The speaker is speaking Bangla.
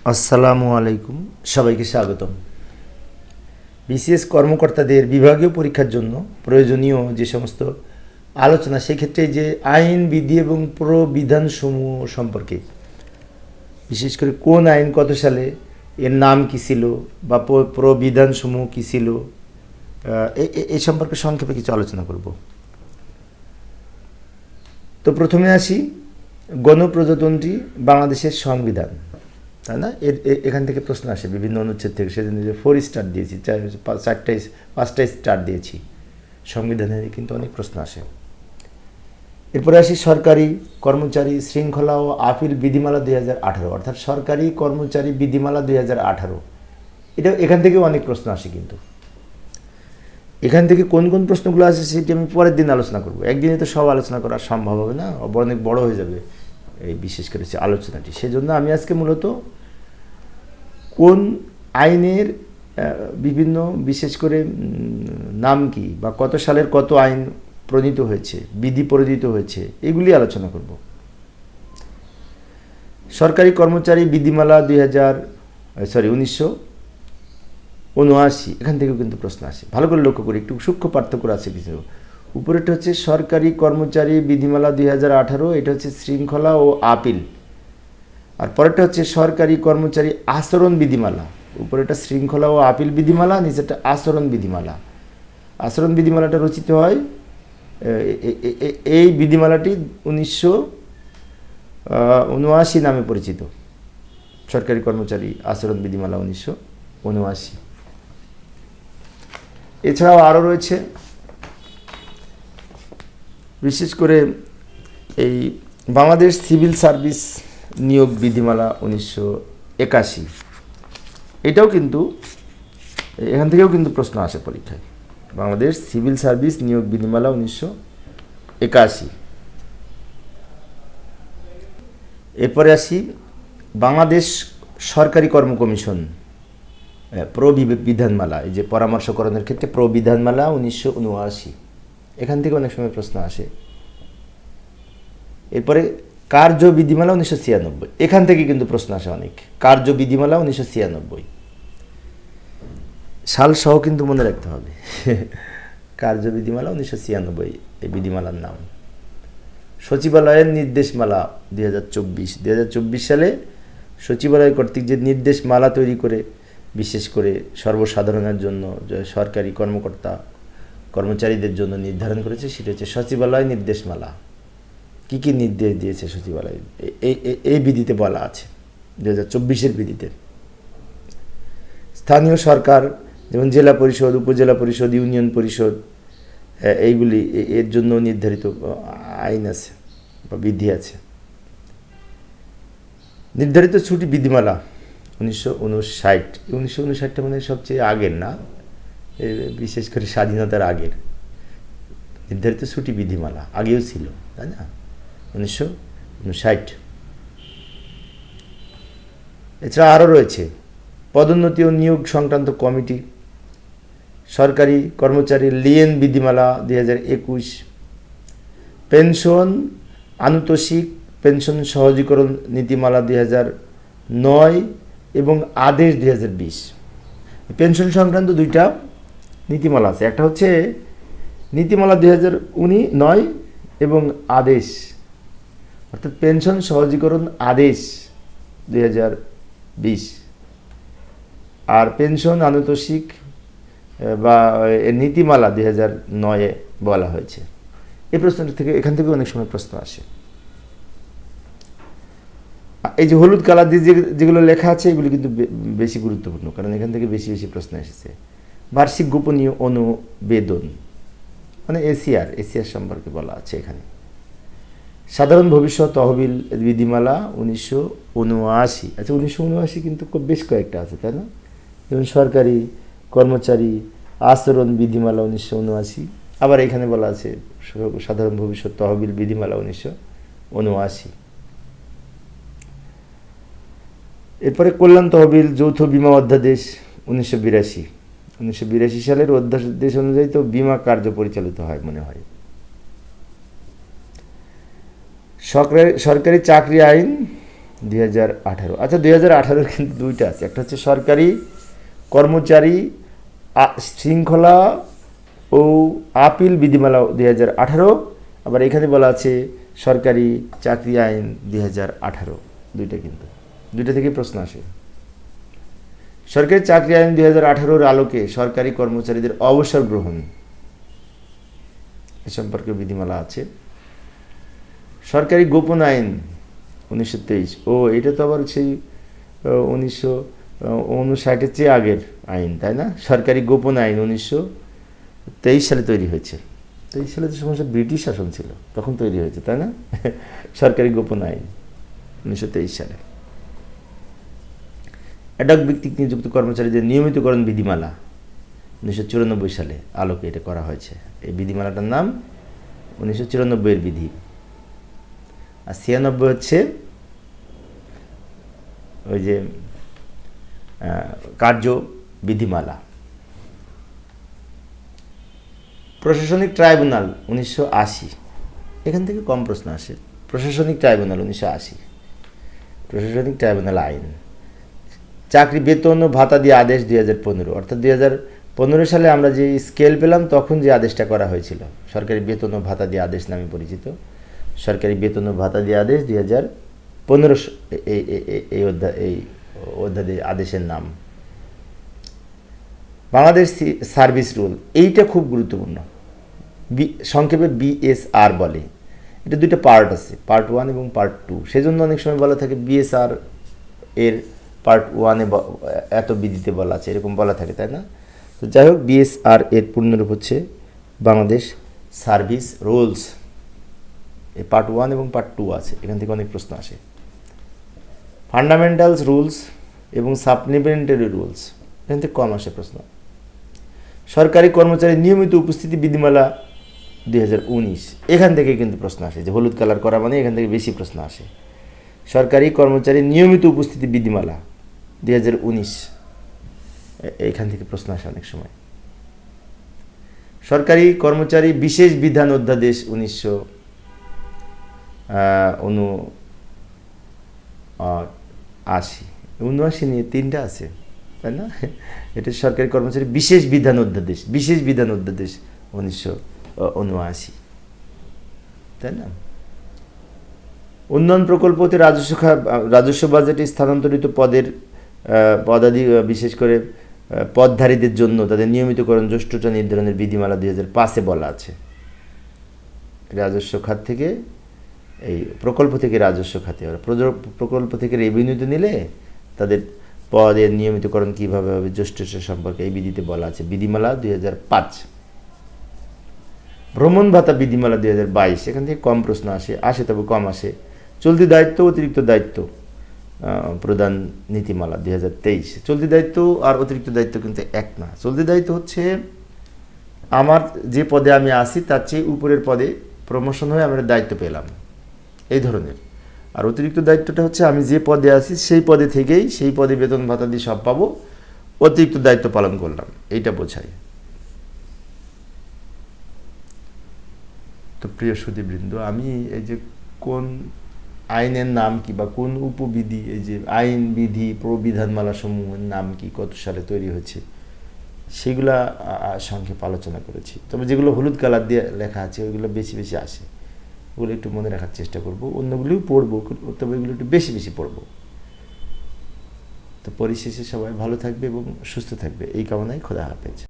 আসসালামু আলাইকুম, সবাইকে স্বাগতম। বিসিএস কর্মকর্তাদের বিভাগীয় পরীক্ষার জন্য প্রয়োজনীয় যে সমস্ত আলোচনা, সেক্ষেত্রে যে আইন, বিধি এবং প্রবিধানসমূহ সম্পর্কে, বিশেষ করে কোন আইন কত সালে, এর নাম কী ছিল বা প্রবিধানসমূহ কী ছিল, এই সম্পর্কে সংক্ষেপে কিছু আলোচনা করব। তো প্রথমে আসি গণপ্রজাতন্ত্রী বাংলাদেশের সংবিধান, তাই না? এখান থেকে প্রশ্ন আসে বিভিন্ন অনুচ্ছেদ থেকে, সেজন্য যে 4 স্টার দিয়েছি, 5টা স্টার দিয়েছি। সংবিধানের কিন্তু অনেক প্রশ্ন আসে। এরপরে আসি সরকারি কর্মচারী শৃঙ্খলা ও আপিল বিধিমালা 2018, অর্থাৎ সরকারি কর্মচারী বিধিমালা 2018। এখান থেকেও অনেক প্রশ্ন আসে। কিন্তু এখান থেকে কোন কোন প্রশ্নগুলো আসে সেটি আমি পরের দিন আলোচনা করব। একদিনে তো সব আলোচনা করা সম্ভব হবে না, অনেক বড় হয়ে যাবে এই বিশেষ করে আলোচনাটি। সেজন্য আমি আজকে মূলত কোন আইনের বিভিন্ন, বিশেষ করে নাম কি বা কত সালের কত আইন প্রণীত হয়েছে, বিধি প্রণীত হয়েছে, এগুলি আলোচনা করব। সরকারি কর্মচারী বিধিমালা 1979, এখান থেকেও কিন্তু প্রশ্ন আসে। ভালো করে লক্ষ্য করি, একটু সূক্ষ্ম পার্থক্য আছে কিছু। উপরেটা হচ্ছে সরকারি কর্মচারী বিধিমালা 2018, এটা হচ্ছে শৃঙ্খলা ও আপিল। আর পরেরটা হচ্ছে সরকারি কর্মচারী আচরণ বিধিমালা। উপরেটা শৃঙ্খলা ও আপিল বিধিমালা, নিচেটা আচরণ বিধিমালা। আচরণ বিধিমালাটা রচিত হয়, এই বিধিমালাটি 1979 নামে পরিচিত। সরকারি কর্মচারী আচরণ বিধিমালা 1979। এছাড়াও আরও রয়েছে, বিশেষ করে এই বাংলাদেশ সিভিল সার্ভিস নিয়োগ বিধিমালা 1981। এটাও কিন্তু, এখান থেকেও কিন্তু প্রশ্ন আসে পরীক্ষায়। বাংলাদেশ সিভিল সার্ভিস নিয়োগ বিধিমালা 1981। এরপরে আসি বাংলাদেশ সরকারি কর্ম কমিশন প্রবিধানমালা, এই যে পরামর্শকরণের ক্ষেত্রে প্রবিধানমালা 1979। এখান থেকে অনেক সময় প্রশ্ন আসে। এরপরে কার্য বিধিমালা 1996, এখান থেকে কিন্তু প্রশ্ন আসে অনেক। কার্য বিধিমালা 1996, সাল সহ কিন্তু মনে রাখতে হবে। কার্য বিধিমালা 1996 এই বিধিমালার নাম। সচিবালয়ের নির্দেশমালা 2024 সালে সচিবালয় কর্তৃক যে নির্দেশমালা তৈরি করে, বিশেষ করে সর্বসাধারণের জন্য, সরকারি কর্মকর্তা কর্মচারীদের জন্য নির্ধারণ করেছে, সেটা হচ্ছে সচিবালয় নির্দেশমালা। কি কি নির্দেশ দিয়েছে সচিবালয়, এই বিধিতে বলা আছে, 2024 বিধিতে। স্থানীয় সরকার, যেমন জেলা পরিষদ, উপজেলা পরিষদ, ইউনিয়ন পরিষদ, এইগুলি এর জন্য নির্ধারিত আইন আছে বা বিধি আছে। নির্ধারিত ছুটি বিধিমালা 1959। 1959টা মানে সবচেয়ে আগের না, বিশেষ করে স্বাধীনতার আগের। নির্ধারিত ছুটি বিধিমালা আগেও ছিল, তাই না? 1959। এছাড়া আরও রয়েছে পদোন্নতি ও নিয়োগ সংক্রান্ত কমিটি, সরকারি কর্মচারী লিয়েন বিধিমালা 2021, পেনশন আনুতোষিক পেনশন সহজীকরণ নীতিমালা 2009 এবং আদেশ 2020। পেনশন সংক্রান্ত দুইটা নীতিমালা আছে, একটা হচ্ছে নীতিমালা 2009 এবং আদেশ, অর্থাৎ পেনশন সহজীকরণ আদেশ 2020, আর পেনশন আনুতোষিক বা নীতিমালা 2009 বলা হয়েছে। এই প্রশ্নটা থেকে, এখান থেকে অনেক সময় প্রশ্ন আসে। এই যে হলুদ কালার দিয়ে যেগুলো লেখা আছে, এগুলো কিন্তু বেশি গুরুত্বপূর্ণ, কারণ এখান থেকে বেশি বেশি প্রশ্ন এসেছে। বার্ষিক গোপনীয় অনুবেদন মানে এসিআর সম্পর্কে বলা আছে এখানে। সাধারণ ভবিষ্যৎ তহবিল বিধিমালা 1979। আচ্ছা, 1979 কিন্তু বেশ কয়েকটা আছে, তাই না? যেমন সরকারি কর্মচারী আচরণ বিধিমালা 1979, আবার এখানে বলা আছে সাধারণ ভবিষ্যৎ তহবিল বিধিমালা 1979। এরপরে কল্যাণ তহবিল যৌথ বিমা অধ্যাদেশ 1982। 1982 সালের অধ্যাদেশ অনুযায়ী তো বিমা কার্য পরিচালিত হয় মনে হয়। সরকারি চাকরি আইন 2018। আচ্ছা 2018 কিন্তু দুইটা আছে, একটা হচ্ছে সরকারি কর্মচারী শৃঙ্খলা ও আপিল বিধিমালা 2018, আবার এখানে বলা আছে সরকারি চাকরি আইন 2018। দুইটা কিন্তু দুইটা থেকে প্রশ্ন আসে। সরকারি চাকরি আইন 2018-র আলোকে সরকারি কর্মচারীদের অবসর গ্রহণ এ সম্পর্কে বিধিমালা আছে। সরকারি গোপন আইন 1923, ও এটা তো আবার সেই 1959-এর চেয়ে আগের আইন, তাই না? সরকারি গোপন আইন 1923 সালে তৈরি হয়েছে। 23 সালে তো সমস্যা ব্রিটিশ শাসন ছিল, তখন তৈরি হয়েছে, তাই না? সরকারি গোপন আইন 1923 সালে। অ্যাডক ভিত্তিক নিযুক্ত কর্মচারীদের নিয়মিতকরণ বিধিমালা 1994 সালে আলোকে এটা করা হয়েছে। এই বিধিমালাটার নাম 1994-এর বিধি। আর 96 হচ্ছে ওই যে কার্য বিধিমালা। প্রশাসনিক ট্রাইব্যুনাল 1980, এখান থেকে কম প্রশ্ন আসে। প্রশাসনিক ট্রাইব্যুনাল 1980, প্রশাসনিক ট্রাইব্যুনাল আইন। চাকরি বেতন ও ভাতা দিয়ে আদেশ 2015, অর্থাৎ 2015 সালে আমরা যে স্কেল পেলাম তখন যে আদেশটা করা হয়েছিল, সরকারি বেতন ও ভাতা দিয়ে আদেশ নামে পরিচিত। সরকারি বেতন ও ভাতা দিয়ে আদেশ 2015, এই অধ্যাদেশ আদেশের নাম। বাংলাদেশ সার্ভিস রুল, এইটা খুব গুরুত্বপূর্ণ, সংক্ষেপে BSR বলে। এটা দুইটা পার্ট আছে, পার্ট 1 এবং পার্ট 2। সেজন্য অনেক সময় বলা থাকে BSR এর পার্ট 1-এ এত বিধিতে বলা আছে, এরকম বলা থাকে, তাই না? তো যাই হোক, BSR এর পূর্ণরূপ হচ্ছে বাংলাদেশ সার্ভিস রুলস। এই পার্ট 1 এবং পার্ট 2 আছে, এখান থেকে অনেক প্রশ্ন আসে। ফান্ডামেন্টালস রুলস এবং সাপ্লিমেন্টারি রুলস, এখান থেকে কম আসে প্রশ্ন। সরকারি কর্মচারীর নিয়মিত উপস্থিতি বিধিমালা 2019, এখান থেকে কিন্তু প্রশ্ন আসে, যে হলুদ কালার করা মানে এখান থেকে বেশি প্রশ্ন আসে। সরকারি কর্মচারীর নিয়মিত উপস্থিতি বিধিমালা 2019, এখান থেকে প্রশ্ন আসে অনেক সময়। সরকারি কর্মচারী বিশেষ বিধান অধ্যাদেশ 1979 নিয়ে 3টা আছে, তাই না? এটা সরকারি কর্মচারী বিশেষ বিধান অধ্যাদেশ, বিশেষ বিধান অধ্যাদেশ 1979, তাই না? উন্নয়ন প্রকল্পতে রাজস্ব বাজেটে স্থানান্তরিত পদাদি, বিশেষ করে পদধারীদের জন্য তাদের নিয়মিতকরণ জ্যেষ্ঠতা নির্ধারণের বিধিমালা 2005-এ বলা আছে। রাজস্ব খাত থেকে, এই প্রকল্প থেকে রাজস্ব খাতে, প্রকল্প থেকে রেভিনিউতে নিলে তাদের পদের নিয়মিতকরণ কীভাবে হবে জ্যেষ্ঠতা সম্পর্কে এই বিধিতে বলা আছে, বিধিমালা 2005। ভ্রমণ ভাতা বিধিমালা 2022, এখান থেকে কম প্রশ্ন আসে তবে কম আসে। চলতি দায়িত্ব অতিরিক্ত দায়িত্ব প্রদান নীতিমালা 2023। চলতি দায়িত্ব আর অতিরিক্ত দায়িত্ব কিন্তু এক না। চলতি দায়িত্ব হচ্ছে আমার যে পদে আমি আসি তার চেয়ে উপরের পদে প্রমোশন হয়ে আমরা দায়িত্ব পেলাম, এই ধরনের। আর অতিরিক্ত দায়িত্বটা হচ্ছে আমি যে পদে আছি সেই পদে থেকেই সেই পদে বেতন ভাতা দিয়ে সব পাবো, অতিরিক্ত দায়িত্ব পালন করলাম, এইটা বোঝায়। তো প্রিয় সুধীবৃন্দ, আমি এই যে কোন আইনের নাম কি বা কোন উপবিধি, এই যে আইন বিধি প্রবিধানমালা সমূহের নাম কি, কত সালে তৈরি হয়েছে, সেগুলা সংক্ষেপে আলোচনা করেছি। তবে যেগুলো হলুদ কালার দিয়ে লেখা আছে ওইগুলো বেশি বেশি আসে, ওগুলো একটু মনে রাখার চেষ্টা করব। অন্যগুলোও পড়বো, তবে এগুলো একটু বেশি বেশি পড়বো। তো পরিশেষে সবাই ভালো থাকবে এবং সুস্থ থাকবে, এই কামনায় খোদা হাফেজ।